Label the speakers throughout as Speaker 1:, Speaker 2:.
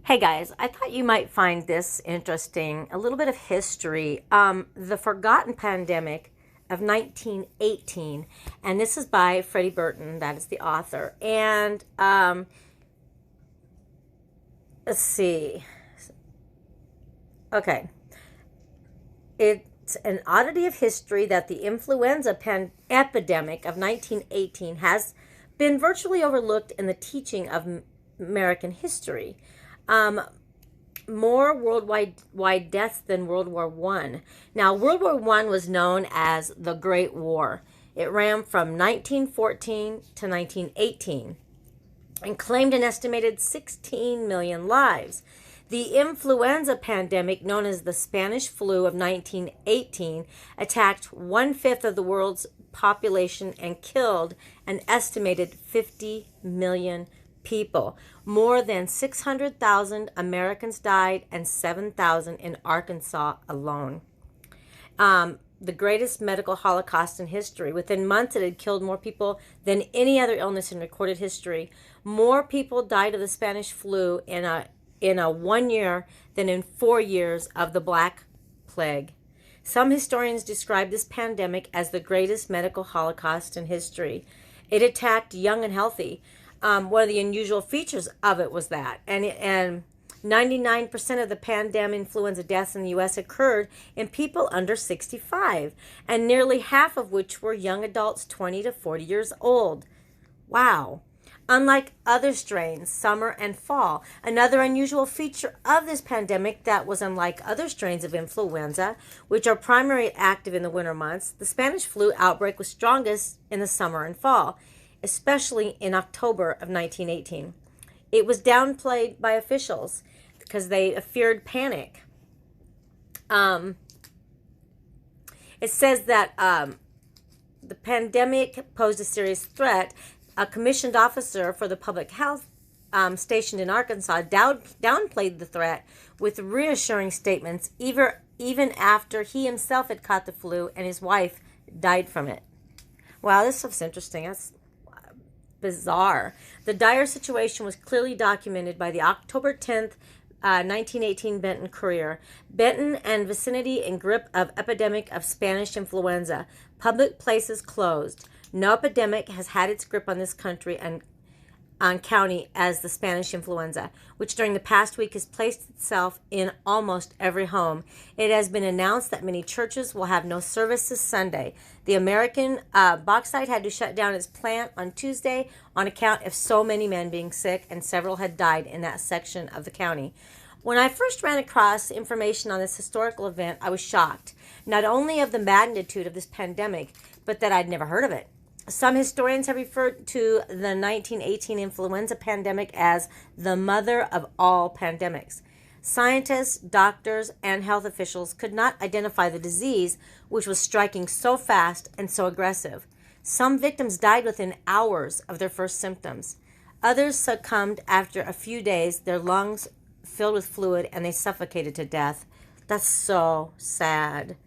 Speaker 1: Hey guys, I thought you might find this interesting. A little bit of history. The Forgotten Pandemic of 1918. And this is by Freddie Burton, that is the author. And let's see. Okay. It's an oddity of history that the influenza epidemic of 1918 has been virtually overlooked in the teaching of American history. Um, More worldwide deaths than World War One. Now, World War One was known as the Great War. It ran from 1914 to 1918 and claimed an estimated 16 million lives. The influenza pandemic, known as the Spanish flu of 1918, attacked one-fifth of the world's population and killed an estimated 50 million people. More than 600,000 Americans died and 7,000 in Arkansas alone. The greatest medical holocaust in history. Within months, it had killed more people than any other illness in recorded history. More people died of the Spanish flu in a 1 year than in 4 years of the Black Plague. Some historians describe this pandemic as the greatest medical holocaust in history. It attacked young and healthy. One of the unusual features of it was that, and 99% of the pandemic influenza deaths in the U.S. occurred in people under 65, and nearly half of which were young adults 20 to 40 years old. Wow. Unlike other strains, summer and fall, another unusual feature of this pandemic that was unlike other strains of influenza, which are primarily active in the winter months, the Spanish flu outbreak was strongest in the summer and fall, especially in October of 1918. It was downplayed by officials because they feared panic. It says that the pandemic posed a serious threat. A commissioned officer for the public health stationed in Arkansas downplayed the threat with reassuring statements, even after he himself had caught the flu and his wife died from it. Wow, this stuff's interesting. That's bizarre. The dire situation was clearly documented by the October 10th, 1918 Benton Courier. Benton and vicinity in grip of epidemic of Spanish influenza. Public places closed. No epidemic has had its grip on this country and on county as the Spanish influenza, which during the past week has placed itself in almost every home. It has been announced that many churches will have no services Sunday. The American Bauxite had to shut down its plant on Tuesday on account of so many men being sick, and several had died in that section of the county. When I first ran across information on this historical event, I was shocked, not only of the magnitude of this pandemic, but that I'd never heard of it. Some historians have referred to the 1918 influenza pandemic as the mother of all pandemics. Scientists, doctors, and health officials could not identify the disease, which was striking so fast and so aggressive. Some victims died within hours of their first symptoms. Others succumbed after a few days, their lungs filled with fluid, and they suffocated to death. That's so sad,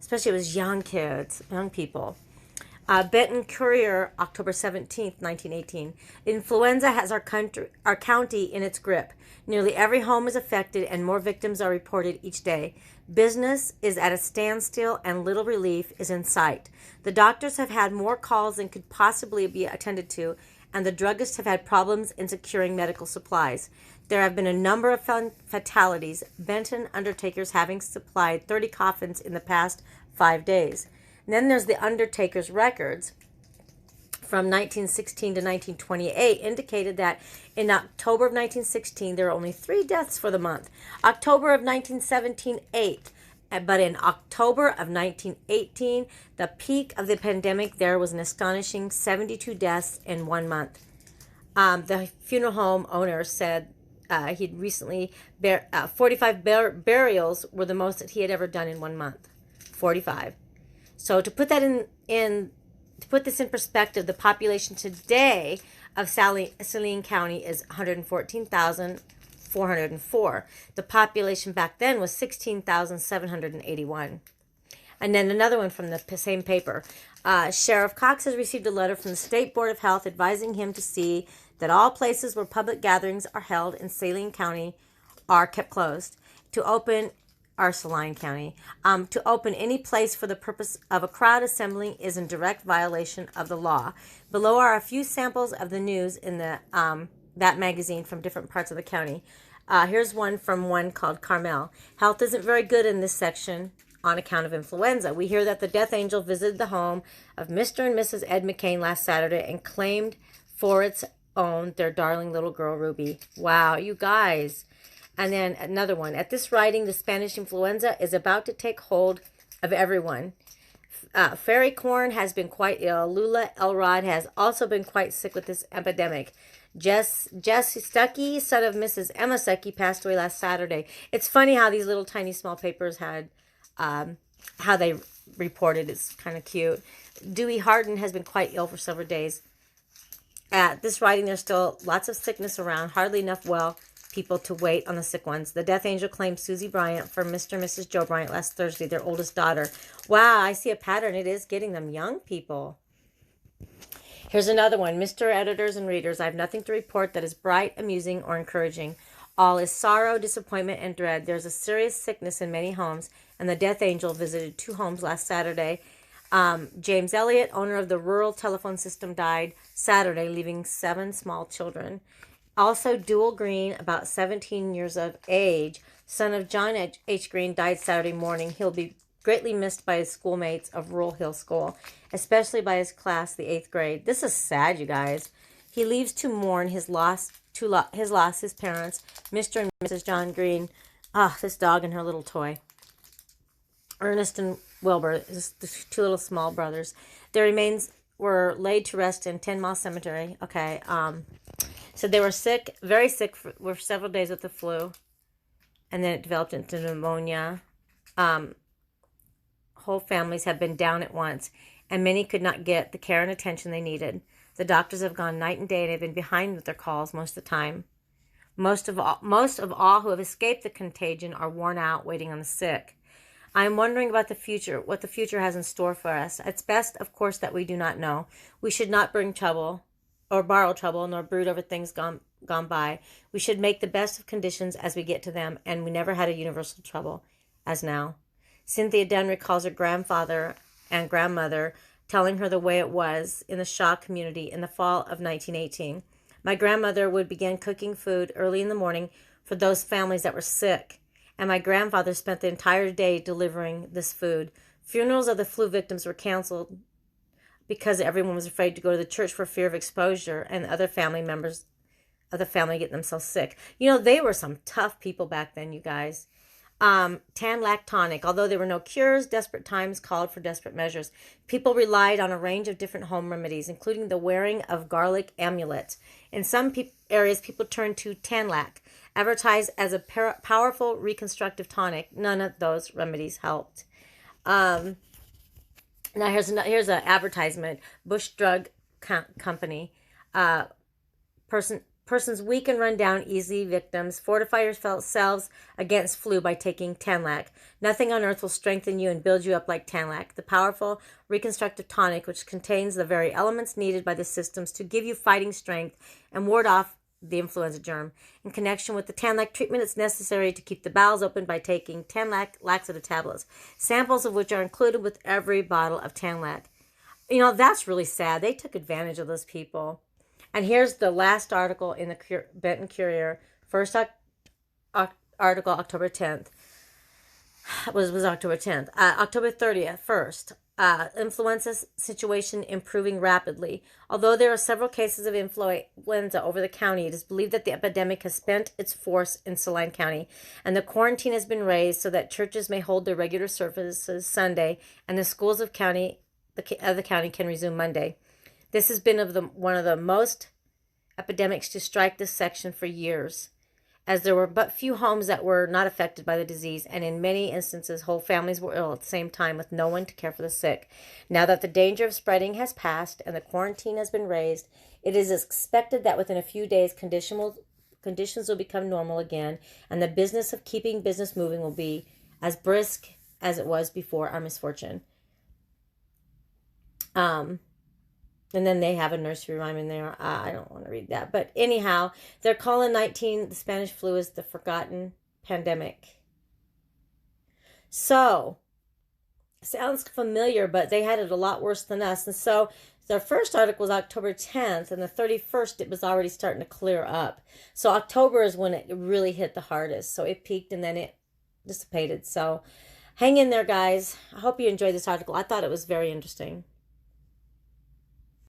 Speaker 1: especially it was young kids, young people. Benton Courier, October 17th, 1918. Influenza has our county in its grip. Nearly every home is affected and more victims are reported each day. Business is at a standstill and little relief is in sight. The doctors have had more calls than could possibly be attended to, and the druggists have had problems in securing medical supplies. There have been a number of fatalities, Benton undertakers having supplied 30 coffins in the past 5 days. And then there's the Undertaker's records from 1916 to 1928 indicated that in October of 1916 there were only 3 deaths for the month. October of 1917, 8. But in October of 1918, the peak of the pandemic, there was an astonishing 72 deaths in 1 month. The funeral home owner said he'd recently 45 burials were the most that he had ever done in 1 month. 45. So to put that to put this in perspective, the population today of Saline County is 114,404. The population back then was 16,781. And then another one from the same paper. Sheriff Cox has received a letter from the State Board of Health advising him to see that all places where public gatherings are held in Saline County are kept closed. To open Saline County. To open any place for the purpose of a crowd assembling is in direct violation of the law. Below are a few samples of the news in the that magazine from different parts of the county. Here's one from one called Carmel. Health isn't very good in this section on account of influenza. We hear that the Death Angel visited the home of Mr. and Mrs. Ed McCain last Saturday and claimed for its own their darling little girl, Ruby. Wow, you guys. And then another one. At this writing, the Spanish influenza is about to take hold of everyone. Fairy Corn has been quite ill. Lula Elrod has also been quite sick with this epidemic. Jesse Stuckey, son of Mrs. Emma Stuckey, passed away last Saturday. It's funny how these little tiny small papers had how they reported. It's kind of cute. Dewey Harden has been quite ill for several days. At this writing, there's still lots of sickness around, hardly enough well people to wait on the sick ones. The Death Angel claimed Susie Bryant for Mr. and Mrs. Joe Bryant last Thursday, their oldest daughter. Wow, I see a pattern. It is getting them young people. Here's another one. Mr. Editors and Readers, I have nothing to report that is bright, amusing, or encouraging. All is sorrow, disappointment, and dread. There's a serious sickness in many homes, and the Death Angel visited 2 homes last Saturday. James Elliott, owner of the rural telephone system, died Saturday, leaving 7 small children. Also, Dual Green, about 17 years of age, son of John H. Green, died Saturday morning. He'll be greatly missed by his schoolmates of Rural Hill School, especially by his class, the 8th grade. This is sad, you guys. He leaves to mourn his loss, his parents, Mr. and Mrs. John Green. This dog and her little toy. Ernest and Wilbur, the 2 little small brothers. Their remains were laid to rest in 10 Mile Cemetery. Okay, so they were sick, very sick, for several days with the flu. And then it developed into pneumonia. Whole families have been down at once, and many could not get the care and attention they needed. The doctors have gone night and day and have been behind with their calls most of the time. Most of all who have escaped the contagion are worn out waiting on the sick. I am wondering about the future, what the future has in store for us. It's best, of course, that we do not know. We should not bring trouble or borrow trouble, nor brood over things gone by. We should make the best of conditions as we get to them, and we never had a universal trouble as now. Cynthia Dunn recalls her grandfather and grandmother telling her the way it was in the Shaw community in the fall of 1918. My grandmother would begin cooking food early in the morning for those families that were sick, and my grandfather spent the entire day delivering this food. Funerals of the flu victims were canceled because everyone was afraid to go to the church for fear of exposure and other family members of the family getting themselves sick. You know, they were some tough people back then, you guys. Tanlac tonic. Although there were no cures, desperate times called for desperate measures. People relied on a range of different home remedies, including the wearing of garlic amulets. In some areas, people turned to Tanlac, advertised as a powerful reconstructive tonic. None of those remedies helped. Now here's an advertisement. Bush Drug Company. Persons weak and run down, easy victims. Fortify yourselves against flu by taking Tanlac. Nothing on earth will strengthen you and build you up like Tanlac, the powerful reconstructive tonic which contains the very elements needed by the systems to give you fighting strength and ward off the influenza germ. In connection with the Tanlac treatment, it's necessary to keep the bowels open by taking Tanlac laxative tablets, samples of which are included with every bottle of Tanlac. You know, that's really sad. They took advantage of those people. And here's the last article in the Benton Courier. First article, October 10th. Was October 10th. October 30th, first. Influenza situation improving rapidly. Although there are several cases of influenza over the county, it is believed that the epidemic has spent its force in Saline County, and the quarantine has been raised so that churches may hold their regular services Sunday, and the schools of the county can resume Monday. This has been one of the most epidemics to strike this section for years, as there were but few homes that were not affected by the disease, and in many instances whole families were ill at the same time with no one to care for the sick. Now that the danger of spreading has passed and the quarantine has been raised, it is expected that within a few days conditions will become normal again, and the business of keeping business moving will be as brisk as it was before our misfortune. And then they have a nursery rhyme in there. I don't want to read that. But anyhow, they're calling the Spanish flu is the forgotten pandemic. So, sounds familiar, but they had it a lot worse than us. And so their first article was October 10th, and the 31st it was already starting to clear up. So October is when it really hit the hardest. So it peaked and then it dissipated. So hang in there, guys. I hope you enjoyed this article. I thought it was very interesting.